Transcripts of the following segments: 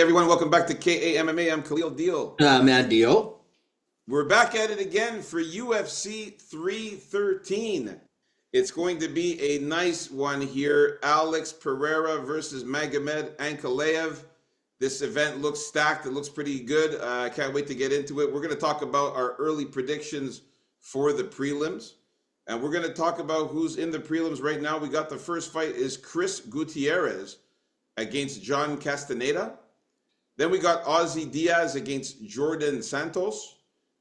everyone, welcome back to KAMMA. I'm Khalil Deal. Mad Dio. We're back at it again for UFC 313. It's going to be a nice one here. Alex Pereira versus Magomed Ankalaev. This event looks stacked. It looks pretty good. I can't wait to get into it. We're going to talk about our early predictions for the prelims. And we're going to talk about who's in the prelims right now. We got the first fight is Chris Gutierrez against John Castaneda. Then we got Ozzy Diaz against Jordan Santos.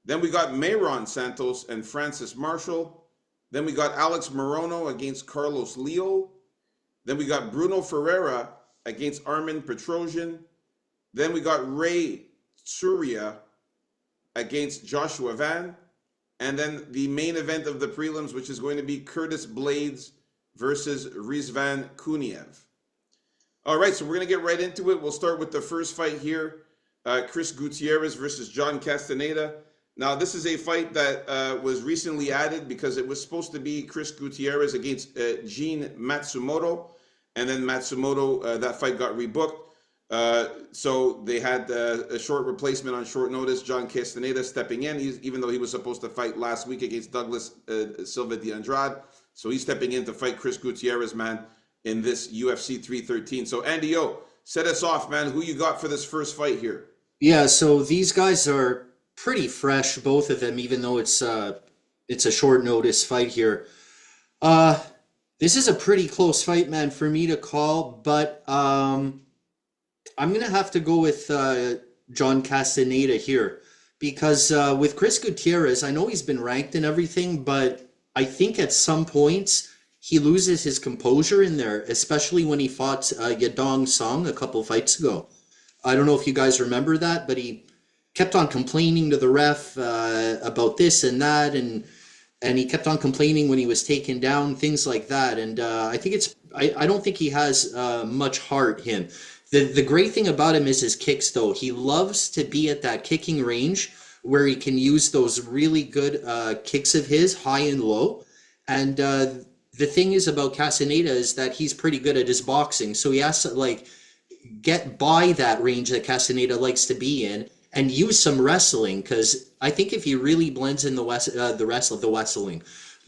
Then we got Mayron Santos and Francis Marshall. Then we got Alex Morono against Carlos Leal. Then we got Bruno Ferreira against Armin Petrosian. Then we got Ray Surya against Joshua Van. And then the main event of the prelims, which is going to be Curtis Blades versus Rizvan Kuniev. All right, so we're going to get right into it. We'll start with the first fight here, Chris Gutierrez versus John Castaneda. Now, this is a fight that was recently added because it was supposed to be Chris Gutierrez against Gene Matsumoto, and then Matsumoto, that fight got rebooked. So they had a short replacement on short notice, John Castaneda stepping in, even though he was supposed to fight last week against Douglas Silva de Andrade. So he's stepping in to fight Chris Gutierrez, man, in this UFC 313. So Andy O, set us off, man. Who you got for this first fight here? Yeah, so these guys are pretty fresh, both of them, even though it's a short notice fight here. This is a pretty close fight, man, for me to call, but I'm gonna have to go with John Castaneda here because with Chris Gutierrez, I know he's been ranked and everything, but I think at some points he loses his composure in there, especially when he fought Yadong Song a couple fights ago. I don't know if you guys remember that, but he kept on complaining to the ref about this and that, and he kept on complaining when he was taken down, things like that. And I think I don't think he has much heart, him. The great thing about him is his kicks, though. He loves to be at that kicking range where he can use those really good kicks of his, high and low. And the thing is about Castaneda is that he's pretty good at his boxing. So he has to get by that range that Castaneda likes to be in and use some wrestling, because I think if he really blends in the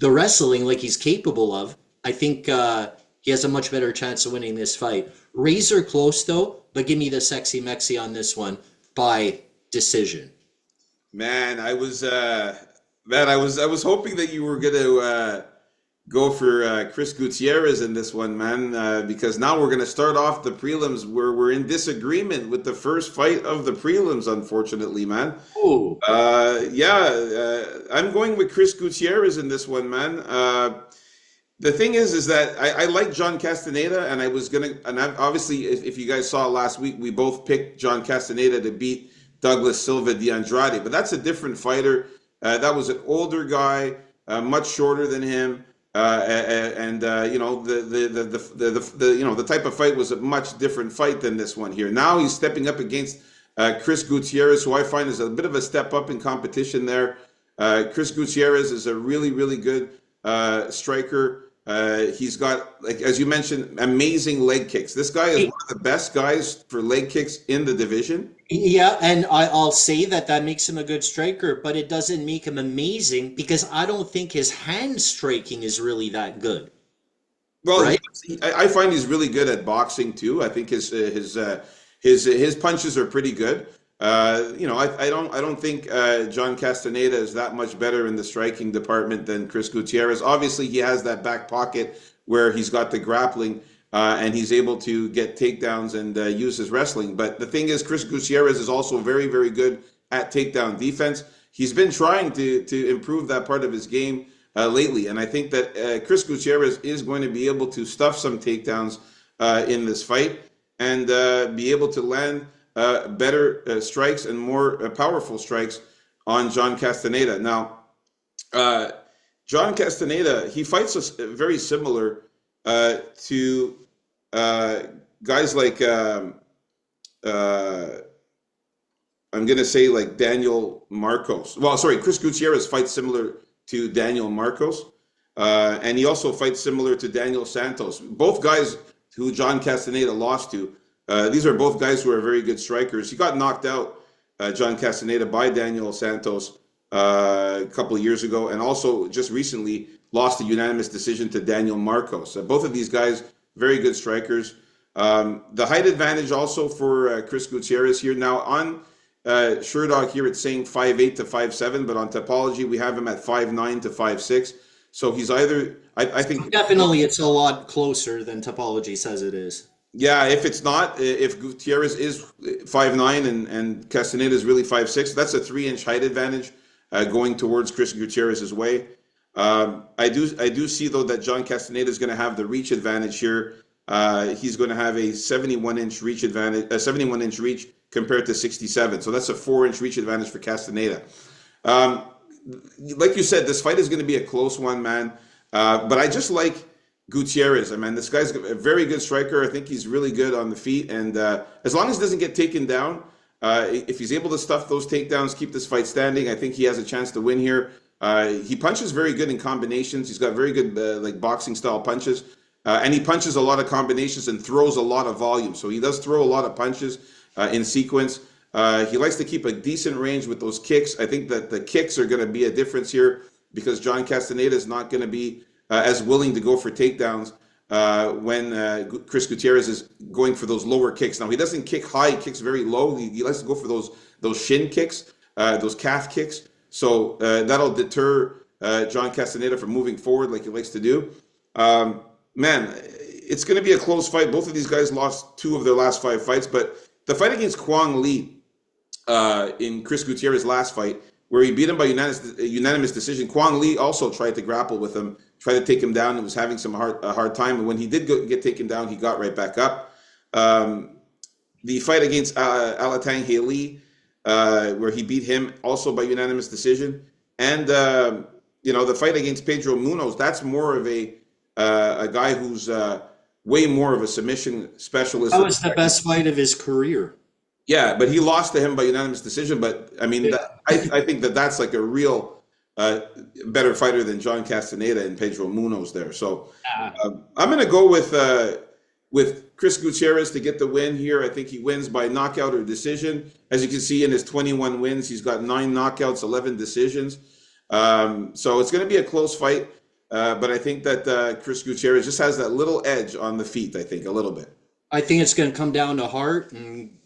wrestling like he's capable of, I think he has a much better chance of winning this fight. Razor close though, but give me the sexy Mexi on this one by decision. Man, I was hoping that you were gonna go for Chris Gutierrez in this one, man, because now we're gonna start off the prelims where we're in disagreement with the first fight of the prelims, unfortunately, man. Oh, I'm going with Chris Gutierrez in this one, man. The thing is that I like John Castaneda, and obviously, if you guys saw last week, we both picked John Castaneda to beat Douglas Silva de Andrade, but that's a different fighter. That was an older guy, much shorter than him, the type of fight was a much different fight than this one here. Now he's stepping up against Chris Gutierrez, who I find is a bit of a step up in competition there. Chris Gutierrez is a really, really good striker. He's got, like as you mentioned, amazing leg kicks. This guy is one of the best guys for leg kicks in the division. Yeah, and I'll say that makes him a good striker, but it doesn't make him amazing because I don't think his hand striking is really that good. Well, right? I find he's really good at boxing too. I think his punches are pretty good. I don't think John Castaneda is that much better in the striking department than Chris Gutierrez. Obviously, he has that back pocket where he's got the grappling and he's able to get takedowns and use his wrestling. But the thing is, Chris Gutierrez is also very, very good at takedown defense. He's been trying to improve that part of his game lately, and I think that Chris Gutierrez is going to be able to stuff some takedowns in this fight and be able to land better strikes and more powerful strikes on John Castaneda. Now, John Castaneda, he fights us very similar to guys like I'm going to say like Daniel Marcos. Well, sorry, Chris Gutierrez fights similar to Daniel Marcos, and he also fights similar to Daniel Santos. Both guys who John Castaneda lost to These are both guys who are very good strikers. He got knocked out, John Castaneda, by Daniel Santos a couple of years ago, and also just recently lost a unanimous decision to Daniel Marcos. Both of these guys, very good strikers. The height advantage also for Chris Gutierrez here. Now on Sherdog here, it's saying 5'8" to 5'7", but on Topology we have him at 5'9" to 5'6". So he's either, I think... Definitely it's a lot closer than Topology says it is. Yeah, if it's not, if Gutierrez is 5'9" and Castaneda is really 5'6", that's a 3-inch height advantage going towards Chris Gutierrez's way. I do see though that John Castaneda is going to have the reach advantage here. He's going to have a 71-inch reach advantage, a 71-inch reach compared to 67. So that's a 4-inch reach advantage for Castaneda. Like you said, this fight is going to be a close one, man. But I just like Gutierrez. I mean, this guy's a very good striker. I think he's really good on the feet. And as long as he doesn't get taken down, if he's able to stuff those takedowns, keep this fight standing, I think he has a chance to win here. He punches very good in combinations. He's got very good like boxing style punches. And he punches a lot of combinations and throws a lot of volume. So he does throw a lot of punches in sequence. He likes to keep a decent range with those kicks. I think that the kicks are going to be a difference here because John Castaneda is not going to be as willing to go for takedowns when Chris Gutierrez is going for those lower kicks. Now, he doesn't kick high. He kicks very low. He likes to go for those shin kicks, those calf kicks. So that'll deter John Castaneda from moving forward like he likes to do. Man, it's going to be a close fight. Both of these guys lost 2 of their last 5 fights, but the fight against Kwang Lee in Chris Gutierrez's last fight, where he beat him by unanimous decision, Kwang Lee also tried to grapple with him, tried to take him down, and was having a hard time. And when he did get taken down, he got right back up. The fight against Alatang Haley, where he beat him also by unanimous decision, and the fight against Pedro Munoz, that's more of a guy who's way more of a submission specialist. That was the best fight of his career. Yeah, but he lost to him by unanimous decision. But I mean, I think that's like a real better fighter than John Castaneda and Pedro Munoz there. So I'm going to go with Chris Gutierrez to get the win here. I think he wins by knockout or decision. As you can see in his 21 wins, he's got 9 knockouts, 11 decisions. So it's going to be a close fight. But I think that Chris Gutierrez just has that little edge on the feet, I think, a little bit. I think it's going to come down to heart, and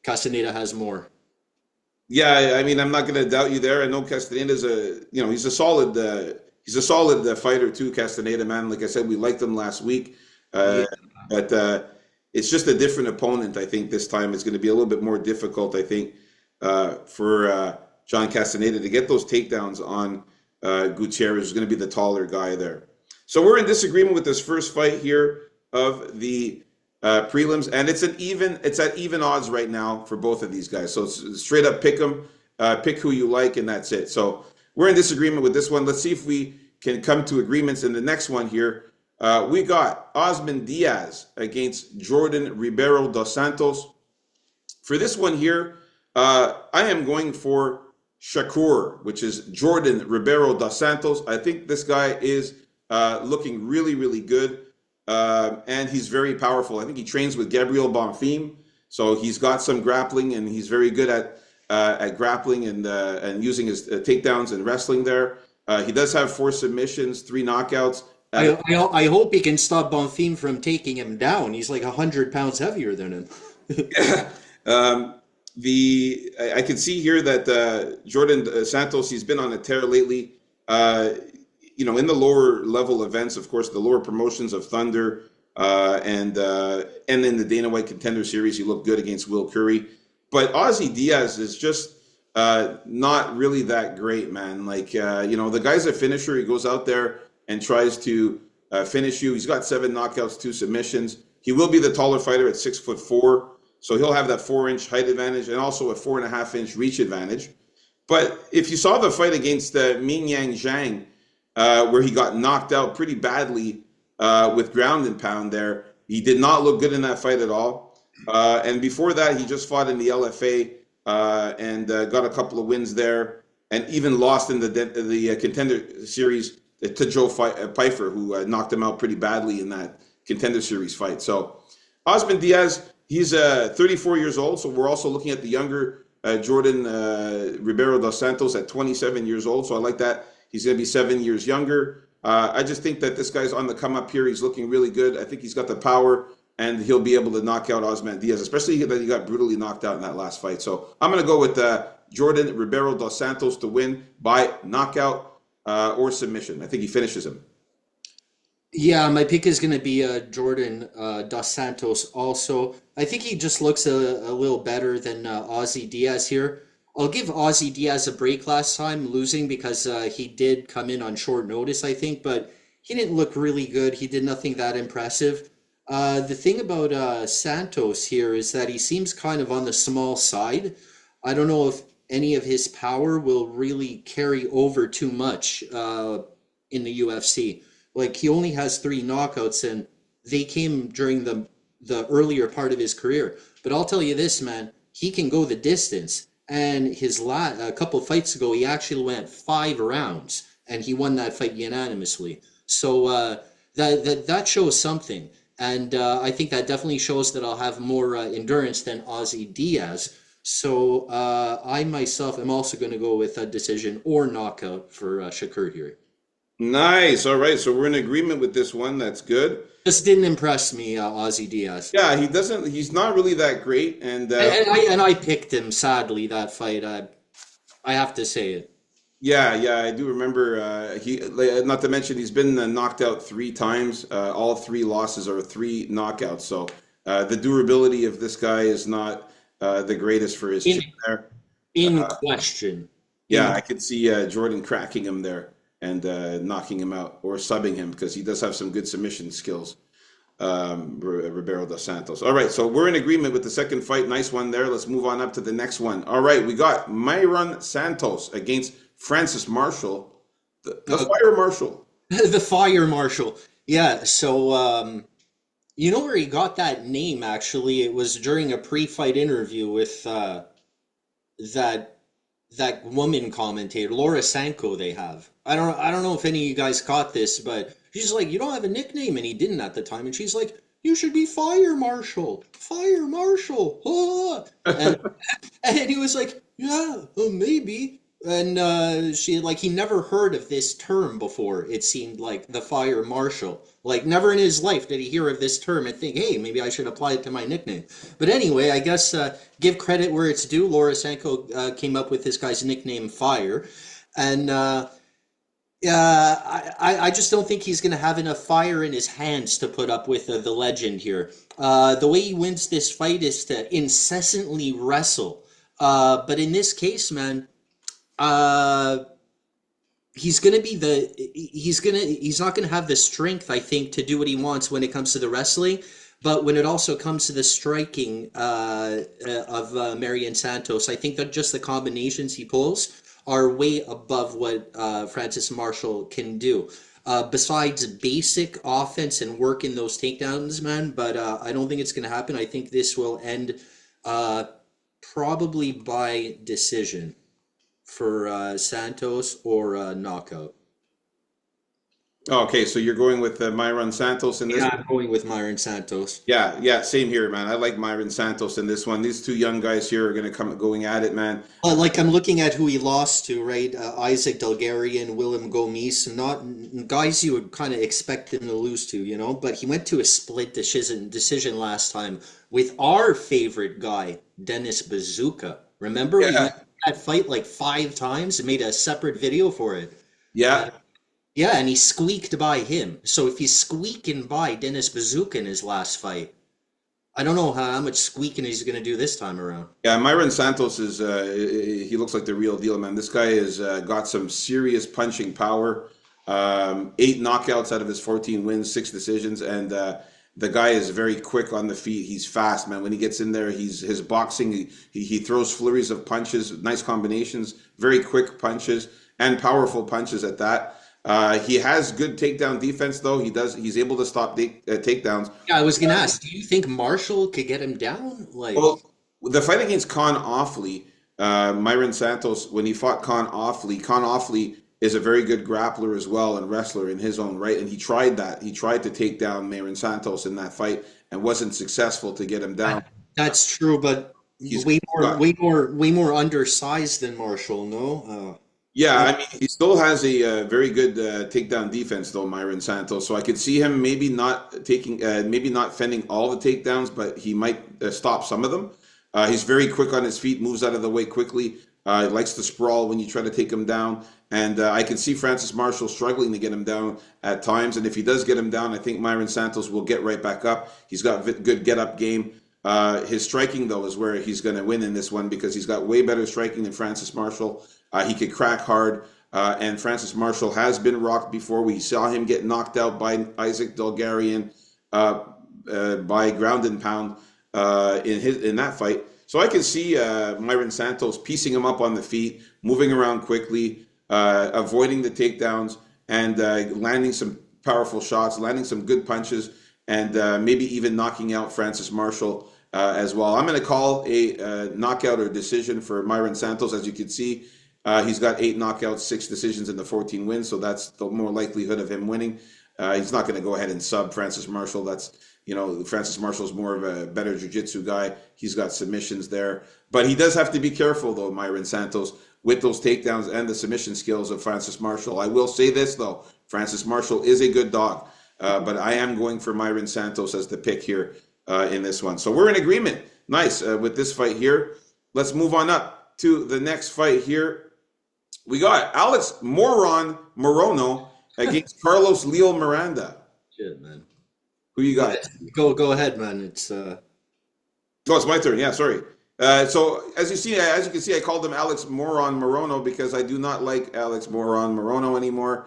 Castaneda has more. Yeah, I mean, I'm not going to doubt you there. I know Castaneda's he's a solid fighter too, Castaneda, man. Like I said, we liked him last week. But it's just a different opponent, I think, this time. It's going to be a little bit more difficult, I think, for John Castaneda to get those takedowns on Gutierrez, is going to be the taller guy there. So we're in disagreement with this first fight here of the prelims, and it's at even odds right now for both of these guys. So it's straight up pick them, pick who you like, and that's it. So we're in disagreement with this one. Let's see if we can come to agreements in the next one here. We got Osman Diaz against Jordan Ribeiro dos Santos. For this one here, I am going for Shakur, which is Jordan Ribeiro dos Santos. I think this guy is looking really, really good, and he's very powerful. I think he trains with Gabriel Bonfim, so he's got some grappling, and he's very good at grappling and using his takedowns and wrestling there. He does have 4 submissions, 3 knockouts. I hope he can stop Bonfim from taking him down. He's like 100 pounds heavier than him. Yeah. I can see here that Jordan Santos, he's been on a tear lately. In the lower level events, of course, the lower promotions of Thunder and in the Dana White Contender Series, he looked good against Will Curry. But Ozzy Diaz is just not really that great, man. Like, the guy's a finisher. He goes out there and tries to finish you. He's got 7 knockouts, 2 submissions. He will be the taller fighter at 6'4". So he'll have that 4-inch height advantage and also a 4.5-inch reach advantage. But if you saw the fight against Ming Yang Zhang, where he got knocked out pretty badly with ground and pound there, he did not look good in that fight at all. And before that, he just fought in the LFA and got a couple of wins there, and even lost in the Contender Series to Joe Pfeiffer, who knocked him out pretty badly in that Contender Series fight. So Osman Diaz, he's 34 years old, so we're also looking at the younger Jordan Ribeiro dos Santos at 27 years old. So I like that. He's going to be 7 years younger. I just think that this guy's on the come up here. He's looking really good. I think he's got the power, and he'll be able to knock out Osman Diaz, especially that he got brutally knocked out in that last fight. So I'm going to go with Jordan Ribeiro dos Santos to win by knockout or submission. I think he finishes him. Yeah, my pick is going to be Jordan Dos Santos also. I think he just looks a little better than Ozzy Diaz here. I'll give Ozzy Diaz a break last time, losing because he did come in on short notice, I think, but he didn't look really good. He did nothing that impressive. The thing about Santos here is that he seems kind of on the small side. I don't know if any of his power will really carry over too much in the UFC. Like he only has 3 knockouts, and they came during the earlier part of his career. But I'll tell you this, man, he can go the distance. And a couple fights ago, he actually went 5 rounds, and he won that fight unanimously. So that shows something, and I think that definitely shows that I'll have more endurance than Ozzy Diaz. So I myself am also going to go with a decision or knockout for Shakur here. Nice. All right. So we're in agreement with this one. That's good. Just didn't impress me, Ozzy Diaz. Yeah, he doesn't. He's not really that great, and And I picked him sadly that fight. I have to say it. yeah, I do remember. Not to mention, he's been knocked out 3 times. All 3 losses are 3 knockouts. So the durability of this guy is not the greatest for his In chin there. in question. Yeah, In I could see Jordan cracking him there and knocking him out or subbing him because he does have some good submission skills. Ribeiro dos Santos. All right, so we're in agreement with the second fight. Nice one there. Let's move on up to the next one. All right, we got Myron Santos against Francis Marshall, the Fire Marshal. the Fire Marshal. Yeah. So you know where he got that name? Actually, it was during a pre-fight interview with that that woman commentator, Laura Sanko. They have. I don't know if any of you guys caught this, but she's like, you don't have a nickname, and he didn't at the time. And she's like, you should be Fire Marshal, Fire Marshal. Ah. And he was like, yeah, maybe. And she like he never heard of this term before. It seemed like the Fire Marshal. Like never in his life did he hear of this term and think, hey, maybe I should apply it to my nickname. But anyway, I guess give credit where it's due. Laura Sanko came up with this guy's nickname, Fire, and I just don't think he's going to have enough fire in his hands to put up with the legend here. The way he wins this fight is to incessantly wrestle. But in this case, man, uh, he's not gonna have the strength, I think, to do what he wants when it comes to the wrestling. But when it also comes to the striking of Marion Santos, I think that just the combinations he pulls are way above what Francis Marshall can do. Besides basic offense and work in those takedowns, man, but I don't think it's going to happen. I think this will end uh, probably by decision for Santos or knockout. Okay, so you're going with Myron Santos in this Yeah, one? I'm going with Myron Santos. Yeah, same here, man. I like Myron Santos in this one. These 2 young guys here are going to come going at it, man. Like I'm looking at who he lost to, right? Isaac Delgarian, Willem Gomis, not guys you would kind of expect him to lose to, you know. But he went to a split decision last time with our favorite guy, Dennis Bazooka. Remember, we Yeah, went to that fight like 5 times and made a separate video for it. yeah, Yeah, and he squeaked by him. So if he's squeaking by Dennis Bazooka in his last fight, I don't know how much squeaking he's going to do this time around. yeah. Myron Santos is he looks like the real deal, man. This guy has got some serious punching power. 8 knockouts out of his 14 wins, 6 decisions, and the guy is very quick on the feet. He's fast, man. When he gets in there, his boxing. He throws flurries of punches, nice combinations, very quick punches and powerful punches at that. He has good takedown defense, though. He's able to stop takedowns. Yeah, I was going to ask, do you think Marshall could get him down? Like, Well, the fight against Con Offley, Myron Santos, when he fought Con Offley is a very good grappler as well and wrestler in his own right. And he tried that. He tried to take down Myron Santos in that fight, and wasn't successful to get him down. That's true, but He's way more undersized than Marshall. No, Yeah, uh, I mean, he still has a very good takedown defense, though, Myron Santos. So I could see him maybe not fending all the takedowns, but he might stop some of them. He's very quick on his feet, moves out of the way quickly. He likes to sprawl when you try to take him down. And I can see Francis Marshall struggling to get him down at times. And if he does get him down, I think Myron Santos will get right back up. He's got good get-up game. His striking, though, is where he's going to win in this one because he's got way better striking than Francis Marshall. He could crack hard, and Francis Marshall has been rocked before. We saw him get knocked out by Isaac Dolgarian by ground and pound in that fight. So I can see Myron Santos piecing him up on the feet, moving around quickly, avoiding the takedowns, and landing some powerful shots, landing some good punches, and maybe even knocking out Francis Marshall as well. I'm going to call a knockout or decision for Myron Santos. As you can see, he's got 8 knockouts, 6 decisions, and the 14 wins, so that's the more likelihood of him winning. He's not going to go ahead and sub Francis Marshall. Francis Marshall's more of a better jiu-jitsu guy. He's got submissions there. But he does have to be careful, though, Myron Santos, with those takedowns and the submission skills of Francis Marshall. I will say this, though. Francis Marshall is a good dog, but I am going for Myron Santos as the pick here in this one. So we're in agreement. Nice with this fight here. Let's move on up to the next fight here. We got Alex Morono against Carlos Leo Miranda. shit, man. Who you got? Go ahead, man. Oh, it's my turn. Yeah, sorry. So as you can see, I called him Alex Moron Morono because I do not like Alex Moron Morono anymore.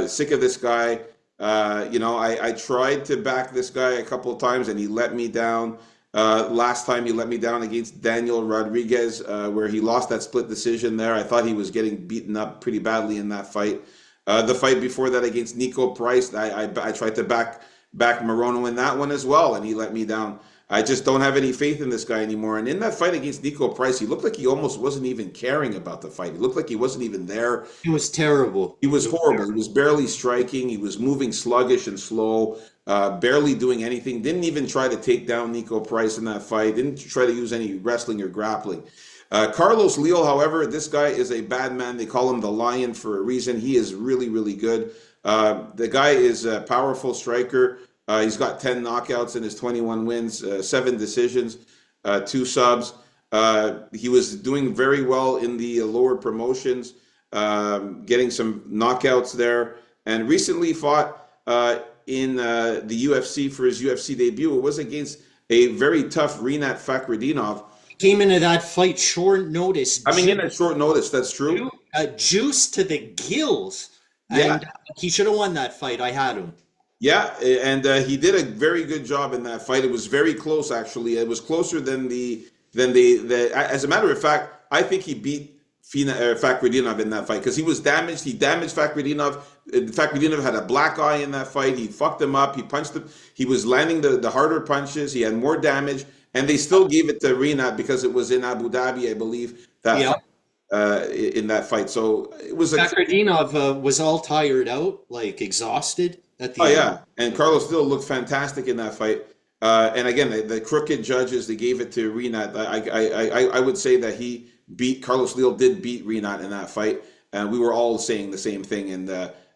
Sick of this guy. I tried to back this guy a couple of times and he let me down. Last time he let me down against Daniel Rodriguez, where he lost that split decision there. I thought he was getting beaten up pretty badly in that fight. The fight before that against Nico Price, I tried to back Morono in that one as well, and he let me down. I just don't have any faith in this guy anymore. And in that fight against Nico Price, he looked like he almost wasn't even caring about the fight. He looked like he wasn't even there. It was terrible. He was horrible. He was barely striking. He was moving sluggish and slow, barely doing anything. Didn't even try to take down Nico Price in that fight. Didn't try to use any wrestling or grappling. Carlos Leal, however, this guy is a bad man. They call him the Lion for a reason. He is really, really good. The guy is a powerful striker. He's got 10 knockouts in his 21 wins, 7 decisions, 2 subs. He was doing very well in the lower promotions, getting some knockouts there, and recently fought in the UFC for his UFC debut. It was against a very tough Rinat Fakhretdinov. Came into that fight short notice. In at short notice, that's true. Juice to the gills. And he should have won that fight. I had him. Yeah, and he did a very good job in that fight. It was very close, actually. It was closer than the. As a matter of fact, I think he beat Fakhretdinov in that fight because he was damaged. He damaged Fakhretdinov. Fakhretdinov had a black eye in that fight. He fucked him up. He punched him. He was landing the harder punches. He had more damage, and they still gave it to Rinat because it was in Abu Dhabi, I believe. In that fight, so it was. Fakhretdinov was all tired out, like exhausted. At the end. And Carlos Leal looked fantastic in that fight. And again, the crooked judges, they gave it to Rinat. I would say that Carlos Leal did beat Rinat in that fight, and we were all saying the same thing. And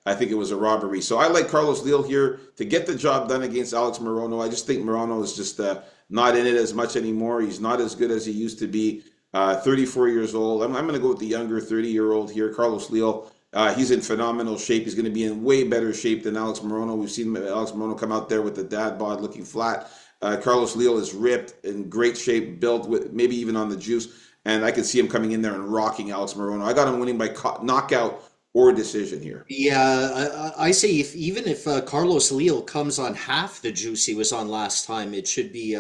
I think it was a robbery. So I like Carlos Leal here to get the job done against Alex Morono. I just think Morono is just not in it as much anymore. He's not as good as he used to be. 34 years old. I'm going to go with the younger 30-year-old here, Carlos Leal. He's in phenomenal shape. He's going to be in way better shape than Alex Morono. We've seen Alex Morono come out there with the dad bod looking flat. Carlos Leal is ripped, in great shape, built with maybe even on the juice. And I can see him coming in there and rocking Alex Morono. I got him winning by knockout or decision here. Yeah, I say even if Carlos Leal comes on half the juice he was on last time, it should be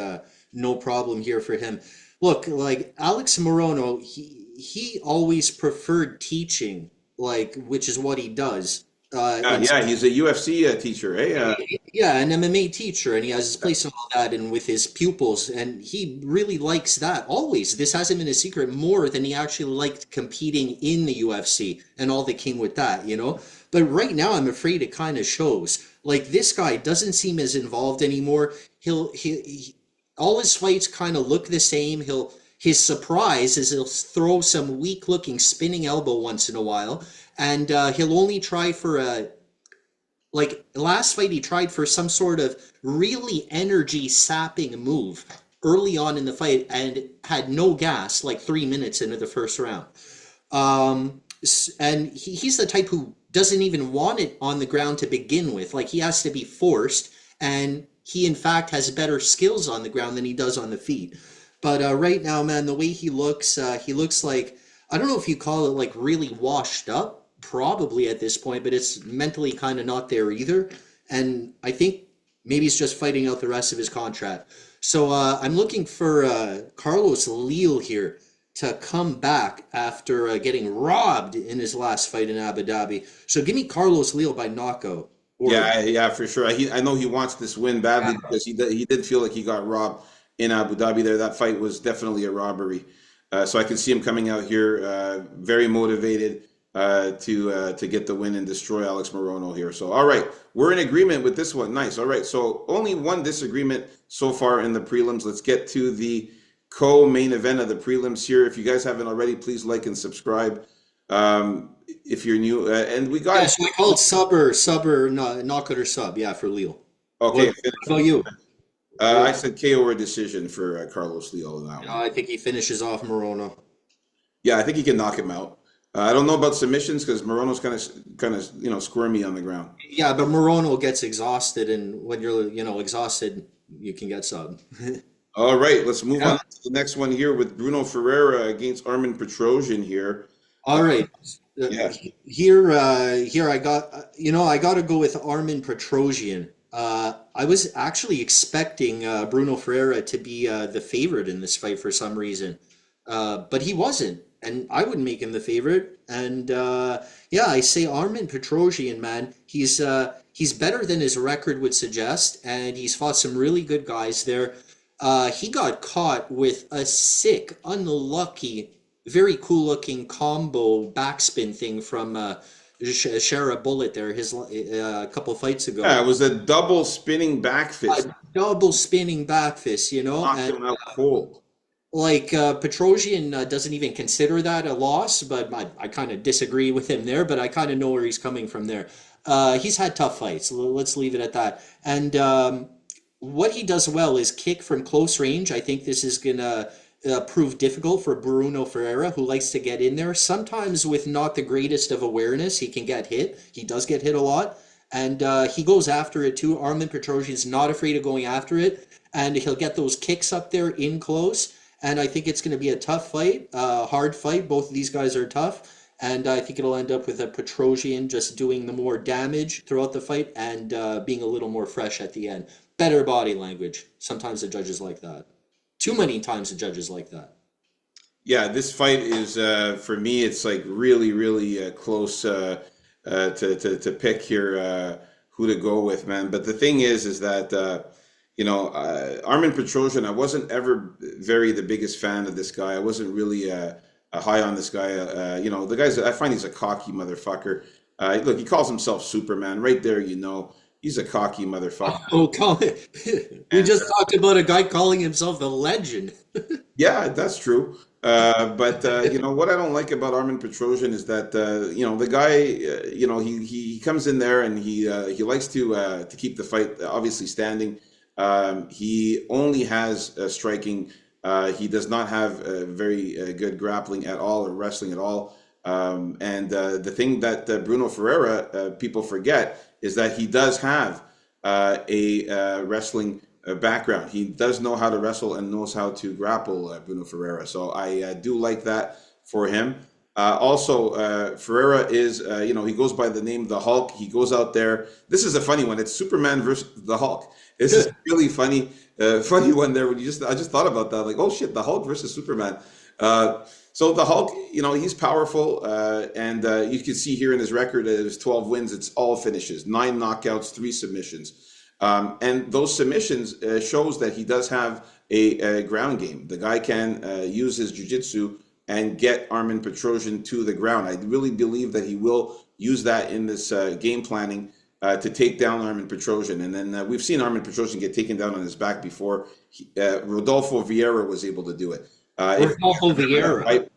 no problem here for him. Look, like Alex Morono, he always preferred teaching. Which is what he does. He's a UFC teacher. An MMA teacher, and he has his place and all that, and with his pupils, and he really likes that. Always, this hasn't been a secret more than he actually liked competing in the UFC and all that came with that, But right now, I'm afraid it kind of shows. Like this guy doesn't seem as involved anymore. All his fights kind of look the same. His surprise is he'll throw some weak looking spinning elbow once in a while, and he'll only try for a like last fight he tried for some sort of really energy sapping move early on in the fight and had no gas like 3 minutes into the first round. And he's the type who doesn't even want it on the ground to begin with. Like he has to be forced, and he in fact has better skills on the ground than he does on the feet. But right now, man, the way he looks like, I don't know if you call it like really washed up, probably at this point, but it's mentally kind of not there either. And I think maybe he's just fighting out the rest of his contract. So I'm looking for Carlos Leal here to come back after getting robbed in his last fight in Abu Dhabi. So give me Carlos Leal by knockout. Or, Yeah, for sure. I know he wants this win badly because he did feel like he got robbed in Abu Dhabi there. That fight was definitely a robbery. So I can see him coming out here very motivated to get the win and destroy Alex Morono here. So, all right, we're in agreement with this one. Nice. All right, so only one disagreement so far in the prelims. Let's get to the co-main event of the prelims here. If you guys haven't already, please like and subscribe. If you're new, and we got so I call it knockout or sub. Yeah, for Leal. okay. What about you? I said KO or decision for Carlos Leal in that one. I think he finishes off Morono. Yeah, I think he can knock him out. I don't know about submissions because Morono's kind of squirmy on the ground. Yeah, but Morono gets exhausted, and when you're exhausted, you can get sub. All right, let's move on to the next one here with Bruno Ferreira against Armin Petrosian here. All right. Yeah. Here I got I got to go with Armin Petrosian. I was actually expecting Bruno Ferreira to be the favorite in this fight for some reason, but he wasn't, and I would make him the favorite. And yeah, I say Armin Petrosian, man. He's better than his record would suggest, and he's fought some really good guys there. He got caught with a sick, unlucky, very cool looking combo backspin thing from Shara Bullet there a couple fights ago. Yeah, it was a double spinning back fist. A double spinning back fist, Knocked and him out cold. like Petrosian doesn't even consider that a loss, but I kind of disagree with him there, but I kind of know where he's coming from there. He's had tough fights. Let's leave it at that. And what he does well is kick from close range. I think this is going to prove difficult for Bruno Ferreira, who likes to get in there. Sometimes with not the greatest of awareness, he can get hit. He does get hit a lot. And he goes after it too. Armin Petrosian is not afraid of going after it. And he'll get those kicks up there in close. And I think it's going to be a tough fight, hard fight. Both of these guys are tough. And I think it'll end up with a Petrosian just doing the more damage throughout the fight and being a little more fresh at the end. Better body language. Sometimes the judges like that. Too many times the judges like that. Yeah, this fight is for me. It's like really, really close to pick here who to go with, man. But the thing is that Armin Petrosian. I wasn't ever the biggest fan of this guy. I wasn't really high on this guy. The guy's. I find he's a cocky motherfucker. Look, he calls himself Superman. Right there, he's a cocky motherfucker. Oh, we just talked about a guy calling himself the legend. Yeah, that's true. But what I don't like about Armin Petrosian is that the guy he comes in there and he likes to keep the fight obviously standing. He only has striking. He does not have very good grappling at all or wrestling at all. And the thing that Bruno Ferreira people forget is that he does have a wrestling background. He does know how to wrestle and knows how to grapple, Bruno Ferreira. So I do like that for him. Also, Ferreira is, he goes by the name The Hulk. He goes out there. This is a funny one. It's Superman versus the Hulk. This is really funny one there. I just thought about that. Like, oh shit, the Hulk versus Superman. So the Hulk, he's powerful, and you can see here in his record, his 12 wins, it's all finishes, 9 knockouts, 3 submissions. And those submissions shows that he does have a ground game. The guy can use his jiu-jitsu and get Armin Petrosian to the ground. I really believe that he will use that in this game planning to take down Armin Petrosian. And then we've seen Armin Petrosian get taken down on his back before. Rodolfo Vieira was able to do it. Rodolfo Vieira.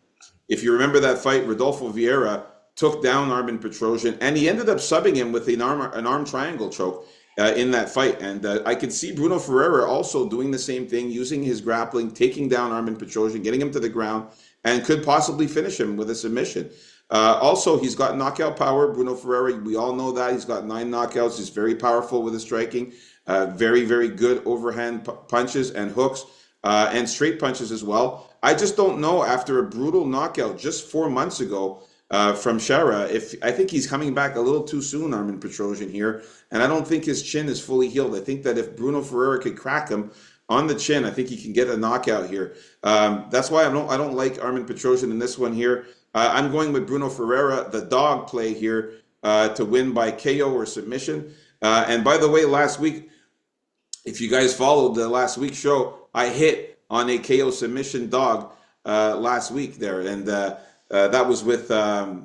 If you remember that fight, Rodolfo Vieira took down Armin Petrosian, and he ended up subbing him with an arm triangle choke in that fight. And I could see Bruno Ferreira also doing the same thing, using his grappling, taking down Armin Petrosian, getting him to the ground, and could possibly finish him with a submission. Also, he's got knockout power. Bruno Ferreira, we all know that. He's got 9 knockouts. He's very powerful with his striking. Very, very good overhand punches and hooks and straight punches as well. I just don't know, after a brutal knockout just 4 months ago from Shara, I think he's coming back a little too soon, Armin Petrosian here. And I don't think his chin is fully healed. I think that if Bruno Ferreira could crack him on the chin, I think he can get a knockout here. That's why I don't like Armin Petrosian in this one here. I'm going with Bruno Ferreira, the dog play here, to win by KO or submission. And by the way, last week, if you guys followed the last week's show, I hit on a KO submission dog last week there, and that was with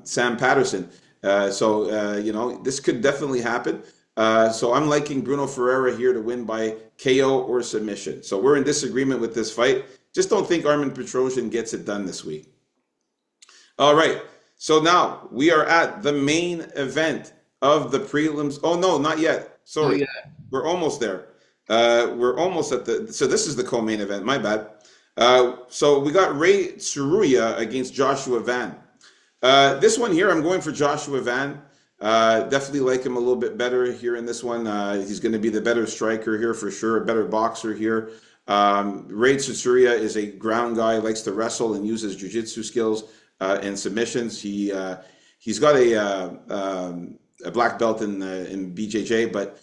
Sam Patterson. So this could definitely happen. So I'm liking Bruno Ferreira here to win by KO or submission. So we're in disagreement with this fight. Just don't think Armin Petrosian gets it done this week. All right, so now we are at the main event of the prelims. Oh, no, not yet. Sorry. We're almost there. We're almost at so this is the co-main event, my bad. So we got Ray Tsuruya against Joshua Van. This one here, I'm going for Joshua Van. Definitely like him a little bit better here in this one. He's going to be the better striker here for sure, a better boxer here. Ray Tsuruya is a ground guy, likes to wrestle and uses jiu-jitsu skills and submissions. He's got a black belt in BJJ, but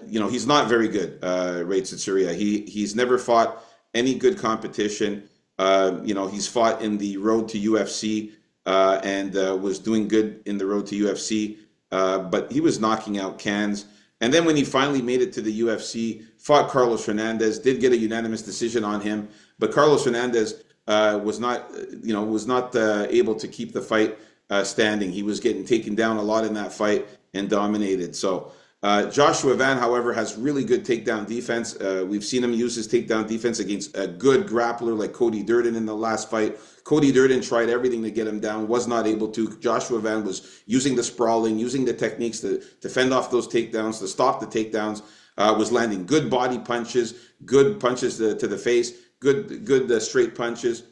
he's not very good. Ray Tsuruya. He's never fought any good competition. He's fought in the road to UFC and was doing good in the road to UFC, but he was knocking out cans. And then when he finally made it to the UFC, fought Carlos Fernandez, did get a unanimous decision on him, but Carlos Fernandez was not able to keep the fight standing. He was getting taken down a lot in that fight and dominated. So Joshua Van, however, has really good takedown defense. We've seen him use his takedown defense against a good grappler like Cody Durden in the last fight. Cody Durden tried everything to get him down, was not able to. Joshua Van was using the sprawling, using the techniques to fend off those takedowns, to stop the takedowns, was landing good body punches, good punches to the face, good straight punches.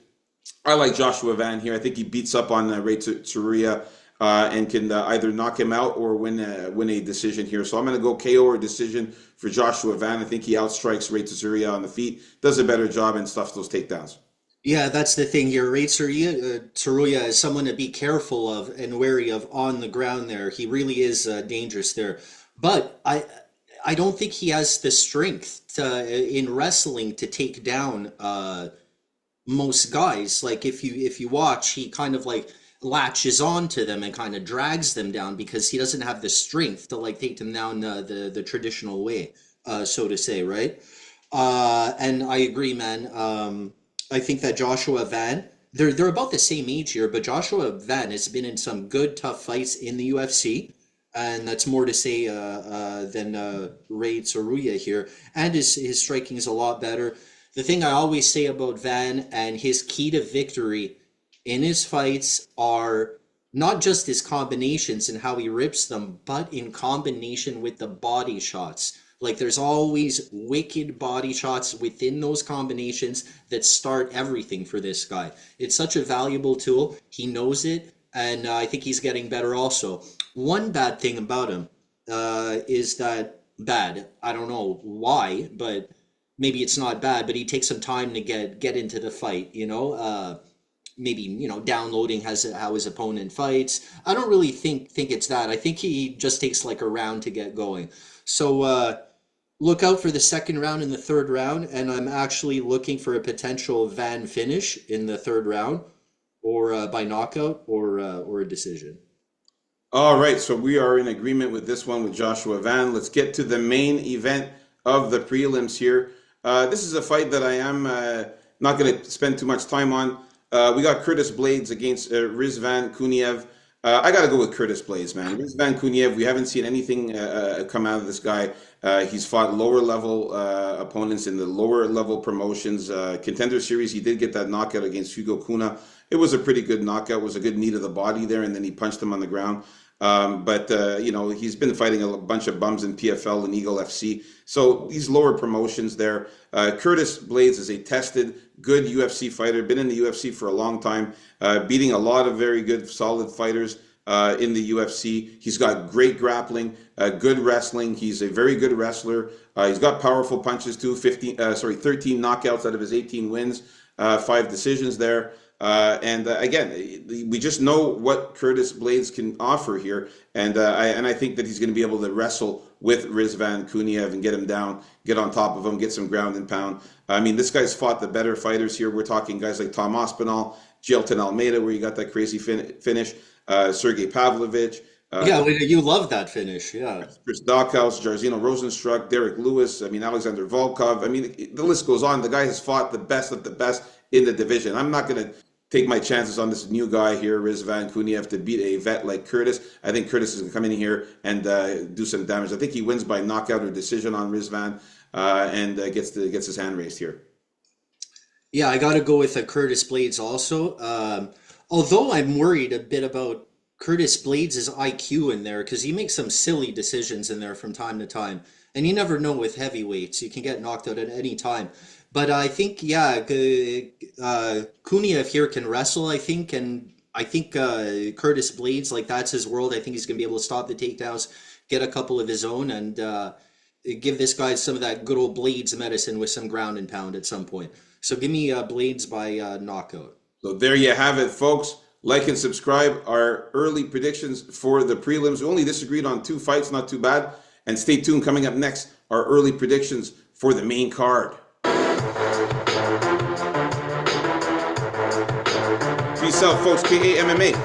I like Joshua Van here. I think he beats up on Ray Tsuruya and can either knock him out or win a decision here. So I'm going to go KO or decision for Joshua Van. I think he outstrikes Ray Tsuruya on the feet, does a better job, and stuffs those takedowns. Yeah, that's the thing here. Ray Tsuruya is someone to be careful of and wary of on the ground there. He really is dangerous there. But I don't think he has the strength in wrestling to take down most guys. Like if you watch, he kind of like latches on to them and kind of drags them down because he doesn't have the strength to like take them down the traditional way, so to say, right? And I agree, man. I think that Joshua Van, they're about the same age here, but Joshua Van has been in some good tough fights in the UFC, and that's more to say than Ray Tsuruya here. And his striking is a lot better. The thing I always say about Van and his key to victory in his fights are not just his combinations and how he rips them, but in combination with the body shots. Like there's always wicked body shots within those combinations that start everything for this guy. It's such a valuable tool. He knows it, and I think he's getting better also. One bad thing about him is that I don't know why, but maybe it's not bad, but he takes some time to get into the fight, maybe downloading how his opponent fights. I don't really think it's that. I think he just takes like a round to get going. So look out for the second round and the third round, and I'm actually looking for a potential Van finish in the third round, or by knockout, or a decision. All right, so we are in agreement with this one with Joshua Van. Let's get to the main event of the prelims here. This is a fight that I am not going to spend too much time on. We got Curtis Blades against Rizvan Kuniev. I got to go with Curtis Blades, man. Rizvan Kuniev, we haven't seen anything come out of this guy. He's fought lower level opponents in the lower level promotions. Contender Series, he did get that knockout against Hugo Kuna. It was a pretty good knockout. It was a good knee to the body there, and then he punched him on the ground. But you know, he's been fighting a bunch of bums in PFL and Eagle FC. So these lower promotions there. Curtis Blades is a tested, good UFC fighter. Been in the UFC for a long time, beating a lot of very good, solid fighters in the UFC. He's got great grappling, good wrestling. He's a very good wrestler. He's got powerful punches too. 13 knockouts out of his 18 wins, 5 decisions there. And again, we just know what Curtis Blades can offer here, and I think that he's going to be able to wrestle with Rizvan Kuniev and get him down, get on top of him, get some ground and pound. I mean, this guy's fought the better fighters here. We're talking guys like Tom Aspinall, Gelton Almeida, where you got that crazy finish, Sergey Pavlovich. Yeah, you love that finish. Yeah. Chris Dockhouse, Jairzinho Rosenstruck, Derek Lewis, I mean, Alexander Volkov. I mean, the list goes on. The guy has fought the best of the best in the division. I'm not going to take my chances on this new guy here, Rizvan Kuniev, to beat a vet like Curtis. I think Curtis is going to come in here and do some damage. I think he wins by knockout or decision on Rizvan and gets his hand raised here. Yeah, I got to go with Curtis Blades also. Although I'm worried a bit about Curtis Blades' IQ in there because he makes some silly decisions in there from time to time. And you never know with heavyweights. You can get knocked out at any time. But I think, yeah, Kuniev here can wrestle, I think. And I think Curtis Blades, like, that's his world. I think he's going to be able to stop the takedowns, get a couple of his own, and give this guy some of that good old Blades medicine with some ground and pound at some point. So give me Blades by knockout. So there you have it, folks. Like and subscribe. Our early predictions for the prelims. We only disagreed on 2 fights, not too bad. And stay tuned. Coming up next, our early predictions for the main card. Peace out, folks. KAMMA.